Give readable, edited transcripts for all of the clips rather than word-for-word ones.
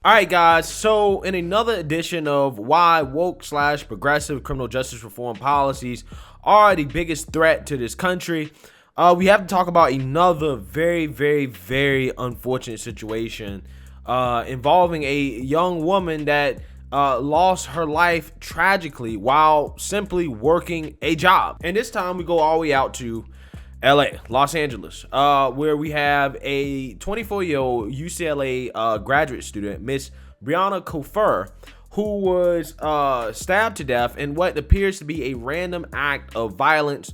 All right, guys. So, in another edition of why woke / progressive criminal justice reform policies are the biggest threat to this country, we have to talk about another very, very, very unfortunate situation involving a young woman that lost her life tragically while simply working a job. And this time we go all the way out to LA, Los Angeles, where we have a 24-year-old UCLA graduate student, Miss Brianna Kupfer, who was stabbed to death in what appears to be a random act of violence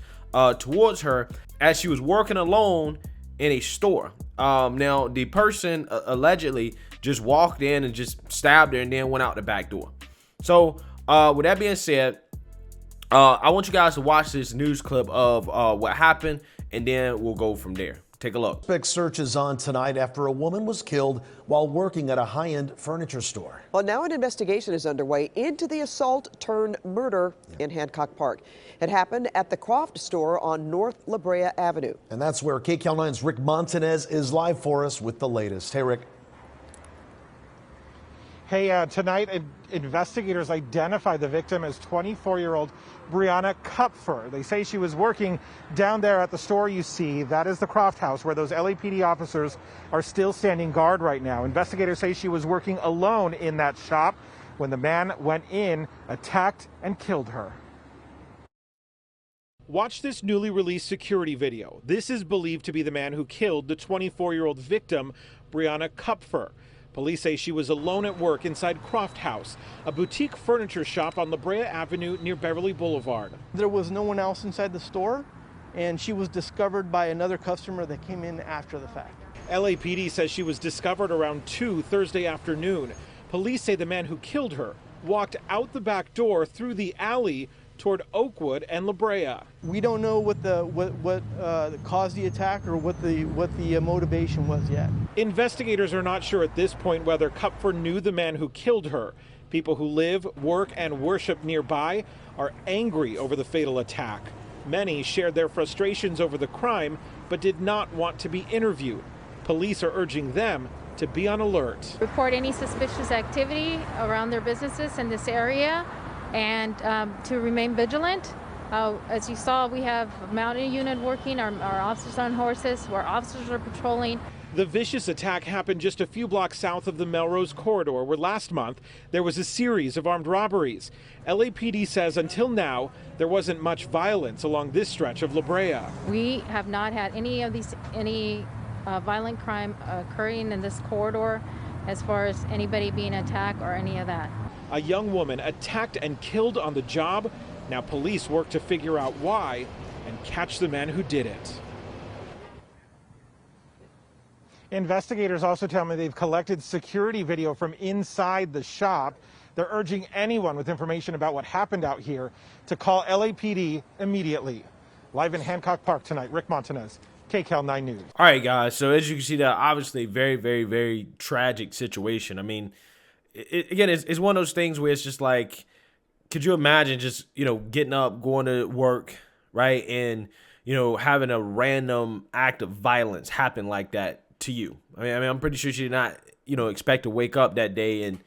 towards her as she was working alone in a store. Now, the person allegedly just walked in and just stabbed her and then went out the back door. So, with that being said, I want you guys to watch this news clip of what happened, and then we'll go from there. Take a look. Suspect search is on tonight after a woman was killed while working at a high-end furniture store. Well, now an investigation is underway into the assault turned murder in Hancock Park. It happened at the Croft store on North La Brea Avenue. And that's where KCAL 9's Rick Montanez is live for us with the latest. Hey, Rick. Hey, tonight investigators identify the victim as 24-year-old Brianna Kupfer. They say she was working down there at the store you see. That is the Croft House, where those LAPD officers are still standing guard right now. Investigators say she was working alone in that shop when the man went in, attacked, and killed her. Watch this newly released security video. This is believed to be the man who killed the 24-year-old victim, Brianna Kupfer. Police say she was alone at work inside Croft House, a boutique furniture shop on La Brea Avenue near Beverly Boulevard. There was no one else inside the store, and she was discovered by another customer that came in after the fact. LAPD says she was discovered around 2 Thursday afternoon. Police say the man who killed her walked out the back door through the alley toward Oakwood and La Brea. We don't know what caused the attack or what the motivation was yet. Investigators are not sure at this point whether Kupfer knew the man who killed her. People who live, work, and worship nearby are angry over the fatal attack. Many shared their frustrations over the crime, but did not want to be interviewed. Police are urging them to be on alert. Report any suspicious activity around their businesses in this area, and to remain vigilant. As you saw, we have a mounted unit working, our officers on horses, where officers are patrolling. The vicious attack happened just a few blocks south of the Melrose corridor, where last month there was a series of armed robberies. LAPD says until now, there wasn't much violence along this stretch of La Brea. We have not had any violent crime occurring in this corridor as far as anybody being attacked or any of that. A young woman attacked and killed on the job. Now police work to figure out why and catch the man who did it. Investigators also tell me they've collected security video from inside the shop. They're urging anyone with information about what happened out here to call LAPD immediately. Live in Hancock Park tonight, Rick Montanez, KCAL 9 News. All right, guys. So as you can see, that obviously very, very, very tragic situation. I mean, it's one of those things where it's just like, could you imagine just, getting up, going to work, right? And, having a random act of violence happen like that to you. I mean, I'm pretty sure she did not, expect to wake up that day and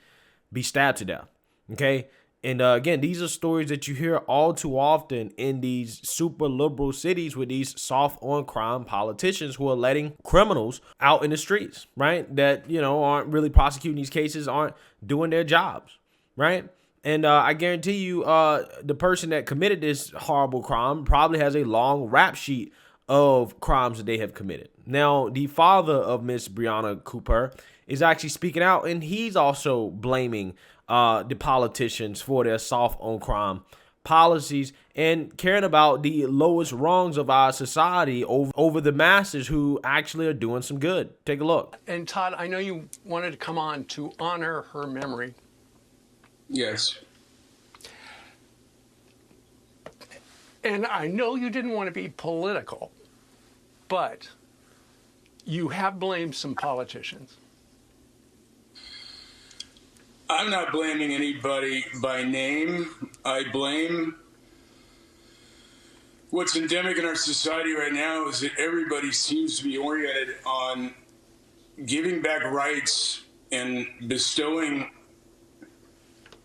be stabbed to death. Okay. And again, these are stories that you hear all too often in these super liberal cities with these soft on crime politicians who are letting criminals out in the streets, right? That, aren't really prosecuting these cases, aren't doing their jobs, right? And I guarantee you the person that committed this horrible crime probably has a long rap sheet of crimes that they have committed. Now, the father of Miss Brianna Kupfer is actually speaking out, and he's also blaming the politicians for their soft on crime policies and caring about the lowest rungs of our society over the masses who actually are doing some good. Take a look. And Todd, I know you wanted to come on to honor her memory. Yes. And I know you didn't want to be political, but you have blamed some politicians. I'm not blaming anybody by name. I blame what's endemic in our society right now is that everybody seems to be oriented on giving back rights and bestowing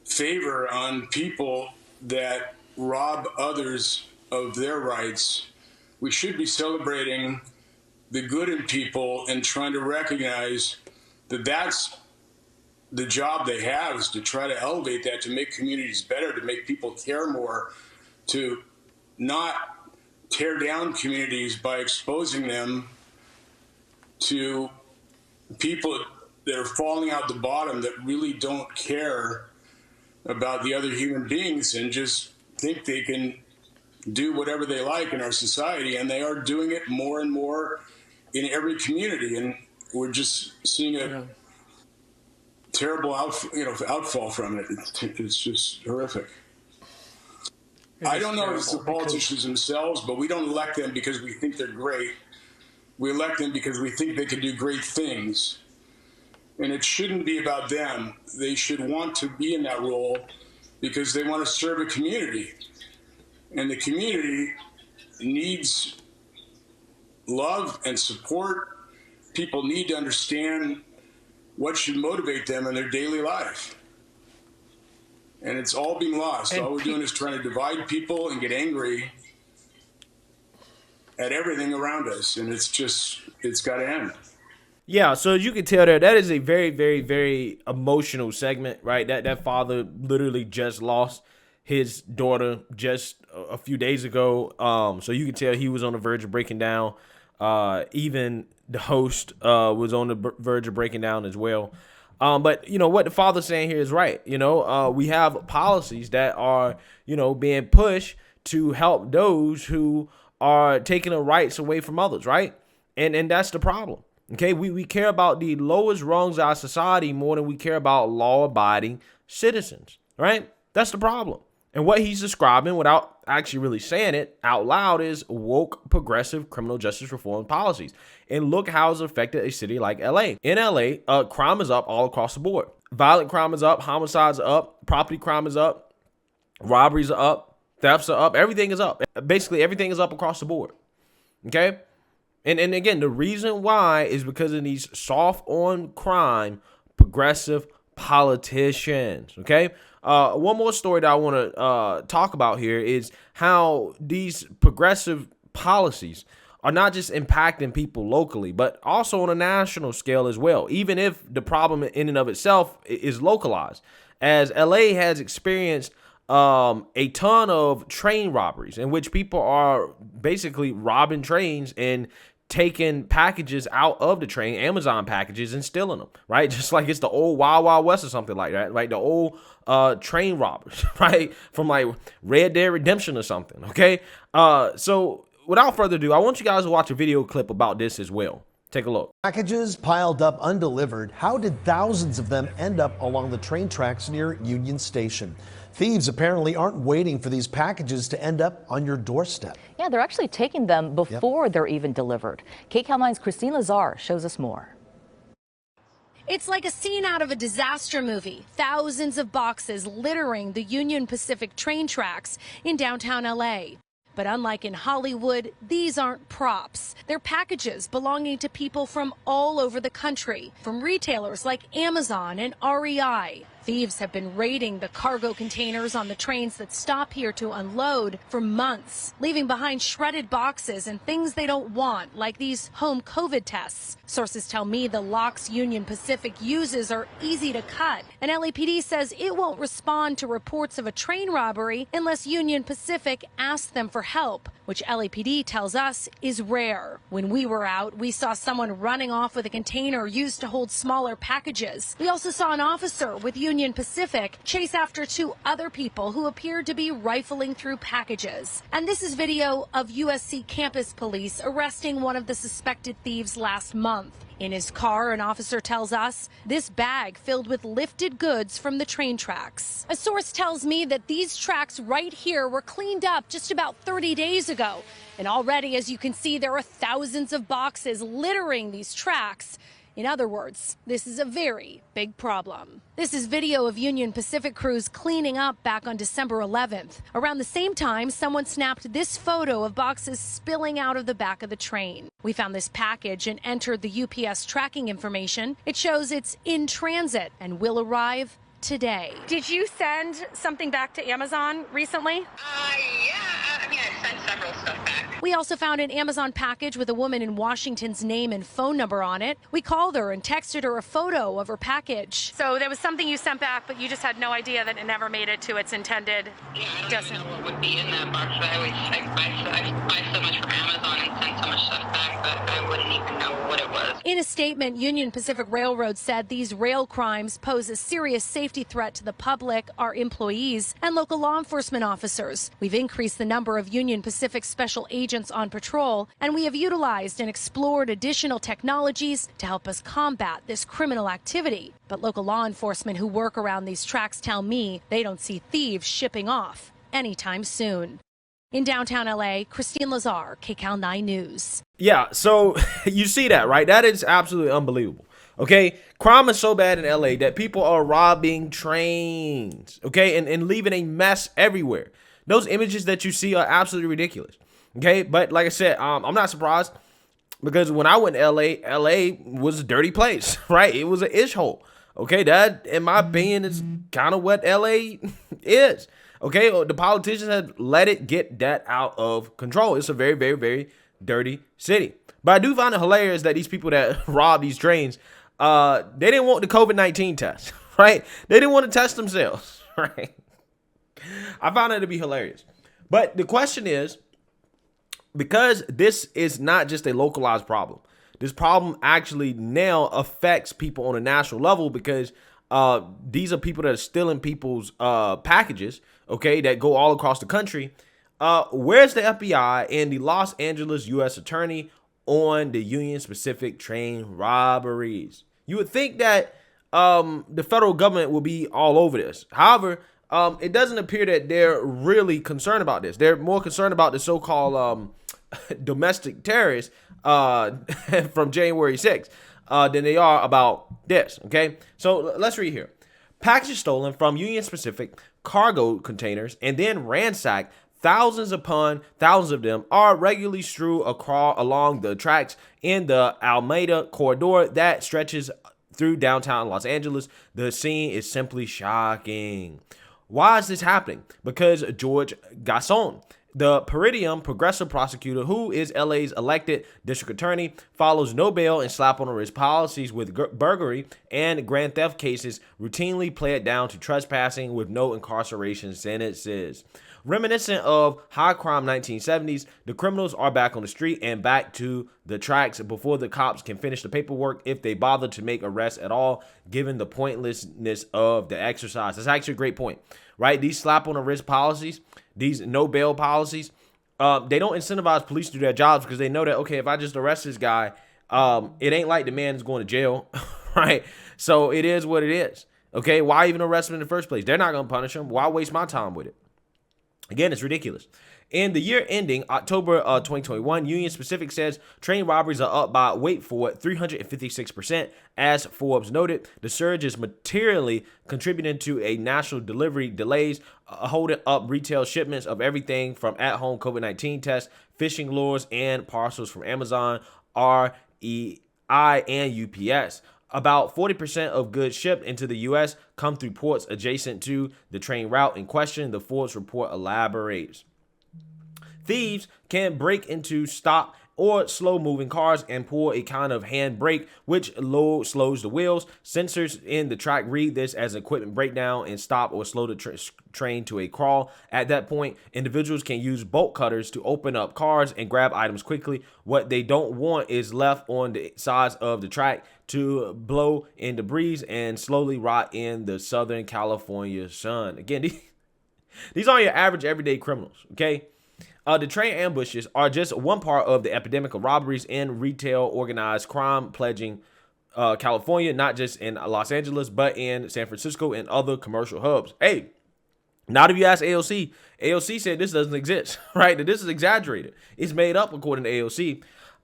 favor on people that rob others of their rights. We should be celebrating the good in people and trying to recognize that that's the job they have, is to try to elevate that, to make communities better, to make people care more, to not tear down communities by exposing them to people that are falling out the bottom, that really don't care about the other human beings and just think they can do whatever they like in our society. And they are doing it more and more in every community. And we're just seeing a terrible outfall from it. It's just horrific. I don't know if it's the politicians themselves, but we don't elect them because we think they're great. We elect them because we think they can do great things. And it shouldn't be about them. They should want to be in that role because they want to serve a community. And the community needs love and support. People need to understand what should motivate them in their daily life. And it's all being lost. All we're doing is trying to divide people and get angry at everything around us. And it's got to end. Yeah, so as you can tell there, that is a very, very, very emotional segment, right? That father literally just lost his daughter just a few days ago. So you can tell he was on the verge of breaking down. Even the host was on the verge of breaking down as well. But, what the father's saying here is right. We have policies that are, being pushed to help those who are taking the rights away from others, right? And that's the problem. Okay, we care about the lowest rungs of our society more than we care about law-abiding citizens, right? That's the problem. And what he's describing, without actually really saying it out loud, is woke, progressive criminal justice reform policies. And look how it's affected a city like LA. In LA, crime is up all across the board. Violent crime is up, homicides are up, property crime is up, robberies are up, thefts are up, everything is up. Basically, everything is up across the board. Okay? And again, the reason why is because of these soft on crime, progressive politicians. Okay. One more story that I want to talk about here is how these progressive policies are not just impacting people locally, but also on a national scale as well, even if the problem in and of itself is localized, as LA has experienced a ton of train robberies in which people are basically robbing trains and taking packages out of the train, Amazon packages, and stealing them, right? Just like it's the old Wild Wild West or something like that, right? The old train robbers, right? From like Red Dead Redemption or something, okay? So without further ado, I want you guys to watch a video clip about this as well. Take a look. Packages piled up undelivered. How did thousands of them end up along the train tracks near Union Station? Thieves apparently aren't waiting for these packages to end up on your doorstep. Yeah, they're actually taking them before they're even delivered. KCAL 9's Christine Lazar shows us more. It's like a scene out of a disaster movie. Thousands of boxes littering the Union Pacific train tracks in downtown LA. But unlike in Hollywood, these aren't props. They're packages belonging to people from all over the country, from retailers like Amazon and REI. Thieves have been raiding the cargo containers on the trains that stop here to unload for months, leaving behind shredded boxes and things they don't want, like these home COVID tests. Sources tell me the locks Union Pacific uses are easy to cut, and LAPD says it won't respond to reports of a train robbery unless Union Pacific asks them for help, which LAPD tells us is rare. When we were out, we saw someone running off with a container used to hold smaller packages. We also saw an officer with Union Pacific chase after two other people who appeared to be rifling through packages. And this is video of USC campus police arresting one of the suspected thieves last month. In his car, an officer tells us this bag filled with lifted goods from the train tracks. A source tells me that these tracks right here were cleaned up just about 30 days ago. And already, as you can see, there are thousands of boxes littering these tracks In other words, this is a very big problem. This is video of Union Pacific crews cleaning up back on December 11th. Around the same time, someone snapped this photo of boxes spilling out of the back of the train. We found this package and entered the UPS tracking information. It shows it's in transit and will arrive today. Did you send something back to Amazon recently? Yeah. I mean, I sent several stuff back. We also found an Amazon package with a woman in Washington's name and phone number on it. We called her and texted her a photo of her package. So there was something you sent back, but you just had no idea that it never made it to its intended destination. I don't even know what would be in that box. I buy so much from Amazon and send so much stuff back that I wouldn't even know what it was. In a statement, Union Pacific Railroad said these rail crimes pose a serious safety threat to the public, our employees, and local law enforcement officers. We've increased the number of Union Pacific special agents on patrol, and we have utilized and explored additional technologies to help us combat this criminal activity. But local law enforcement who work around these tracks tell me they don't see thieves shipping off anytime soon. In downtown LA, Christine Lazar, KCAL 9 News. Yeah, so you see that, right? That is absolutely unbelievable. Okay, crime is so bad in LA that people are robbing trains, okay, and leaving a mess everywhere. Those images that you see are absolutely ridiculous. Okay, but like I said, I'm not surprised because when I went to LA was a dirty place, right? It was an ish hole. Okay, that, in my opinion, is kind of what LA is. Okay, the politicians have let it get that out of control. It's a very, very, very dirty city. But I do find it hilarious that these people that rob these trains, they didn't want the COVID-19 test, right? They didn't want to test themselves, right? I found that to be hilarious. But the question is, because this is not just a localized problem, this problem actually now affects people on a national level because these are people that are stealing people's packages, okay, that go all across the country. Where's the FBI and the Los Angeles U.S. Attorney on the Union Pacific train robberies? You would think that the federal government will be all over this. However, it doesn't appear that they're really concerned about this. They're more concerned about the so-called domestic terrorists from January 6th than they are about this, okay? So let's read here. Packages stolen from Union Pacific cargo containers and then ransacked, thousands upon thousands of them are regularly strewn along the tracks in the Alameda corridor that stretches through downtown Los Angeles. The scene is simply shocking. Why is this happening? Because George Gascon, the Peridium progressive prosecutor who is LA's elected district attorney, follows no bail and slap on the wrist policies with burglary and grand theft cases routinely played down to trespassing with no incarceration sentences. Reminiscent of high crime 1970s, the criminals are back on the street and back to the tracks before the cops can finish the paperwork if they bother to make arrests at all, given the pointlessness of the exercise. That's actually a great point, right? These slap on the wrist policies, these no bail policies, they don't incentivize police to do their jobs because they know that, okay, if I just arrest this guy, it ain't like the man is going to jail, right? So it is what it is, okay? Why even arrest him in the first place? They're not going to punish him. Why waste my time with it? Again, it's ridiculous. In the year ending October 2021, Union Pacific says train robberies are up by, wait for it, 356%. As Forbes noted, the surge is materially contributing to a national delivery delays, holding up retail shipments of everything from at-home COVID-19 tests, fishing lures, and parcels from Amazon, REI, and UPS. About 40% of goods shipped into the U.S. come through ports adjacent to the train route in question, the Forbes report elaborates. Thieves can break into stop or slow-moving cars and pull a kind of handbrake, which slows the wheels. Sensors in the track read this as equipment breakdown and stop or slow the train to a crawl. At that point, individuals can use bolt cutters to open up cars and grab items quickly. What they don't want is left on the sides of the track to blow in the breeze and slowly rot in the Southern California sun. Again, these aren't your average everyday criminals, okay? The train ambushes are just one part of the epidemic of robberies and retail organized crime plaguing California, not just in Los Angeles, but in San Francisco and other commercial hubs. Hey, not if you ask AOC said this doesn't exist, right? That this is exaggerated. It's made up according to AOC.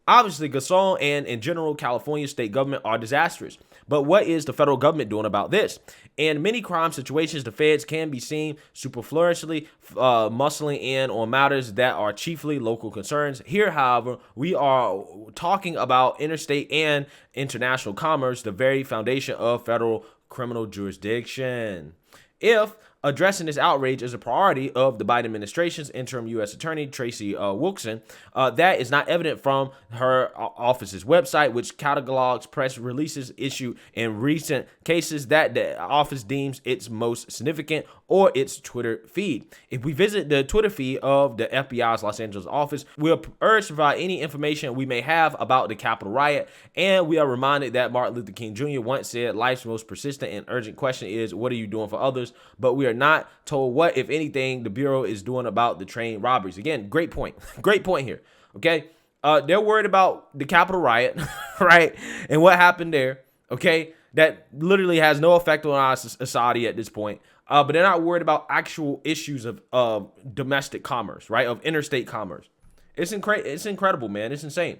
Obviously, Gasol and in general, California state government are disastrous. But what is the federal government doing about this? In many crime situations, the feds can be seen superfluously muscling in on matters that are chiefly local concerns. Here, however, we are talking about interstate and international commerce, the very foundation of federal criminal jurisdiction. If addressing this outrage is a priority of the Biden administration's interim U.S. Attorney, Tracy Wilson, that is not evident from her office's website, which catalogs press releases issued in recent cases that the office deems its most significant, or its Twitter feed. If we visit the Twitter feed of the FBI's Los Angeles office, we are urged to provide any information we may have about the Capitol riot, and we are reminded that Martin Luther King Jr. once said, "Life's most persistent and urgent question is, what are you doing for others?" But we are not told what, if anything, the Bureau is doing about the train robberies. Again, great point. Great point here. Okay. They're worried about the Capitol riot, right? And what happened there. Okay. That literally has no effect on our society at this point. But they're not worried about actual issues of domestic commerce, right? Of interstate commerce. It's incredible, man. It's insane.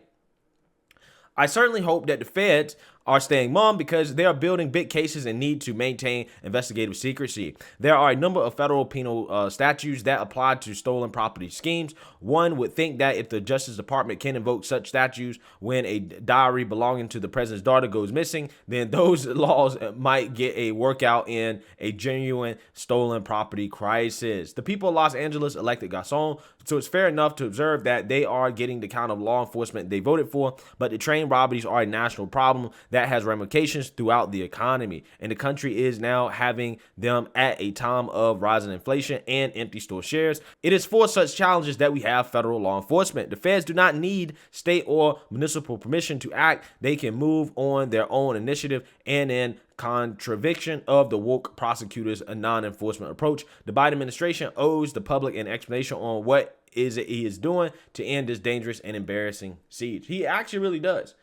I certainly hope that the feds are staying mum because they are building big cases and need to maintain investigative secrecy. There are a number of federal penal statutes that apply to stolen property schemes. One would think that if the Justice Department can invoke such statutes when a diary belonging to the president's daughter goes missing, then those laws might get a workout in a genuine stolen property crisis. The people of Los Angeles elected Gasol, so it's fair enough to observe that they are getting the kind of law enforcement they voted for, but the train robberies are a national problem that has ramifications throughout the economy, and the country is now having them at a time of rising inflation and empty store shares. It is for such challenges that we have federal law enforcement. The feds do not need state or municipal permission to act. They can move on their own initiative, and in contradiction of the woke prosecutors' a non-enforcement approach, the Biden administration owes the public an explanation on what is it he is doing to end this dangerous and embarrassing siege. He actually really does.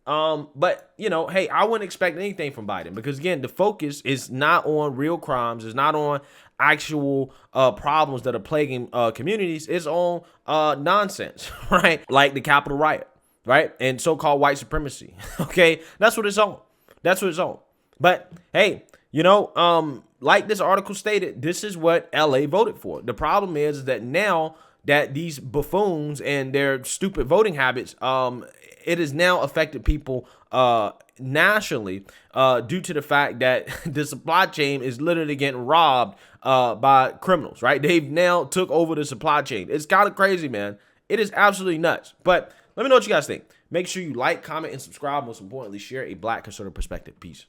But you know, hey, I wouldn't expect anything from Biden because again, the focus is not on real crimes, it's not on actual problems that are plaguing communities. It's on nonsense, right? Like the Capitol riot, right? And so-called white supremacy. Okay, that's what it's on. That's what it's on. But hey, you know, like this article stated, this is what LA voted for. The problem is that now that these buffoons and their stupid voting habits, it has now affected people nationally due to the fact that the supply chain is literally getting robbed by criminals, right? They've now took over the supply chain. It's kind of crazy, man. It is absolutely nuts. But let me know what you guys think. Make sure you like, comment, and subscribe. Most importantly, share a Black conservative perspective. Peace.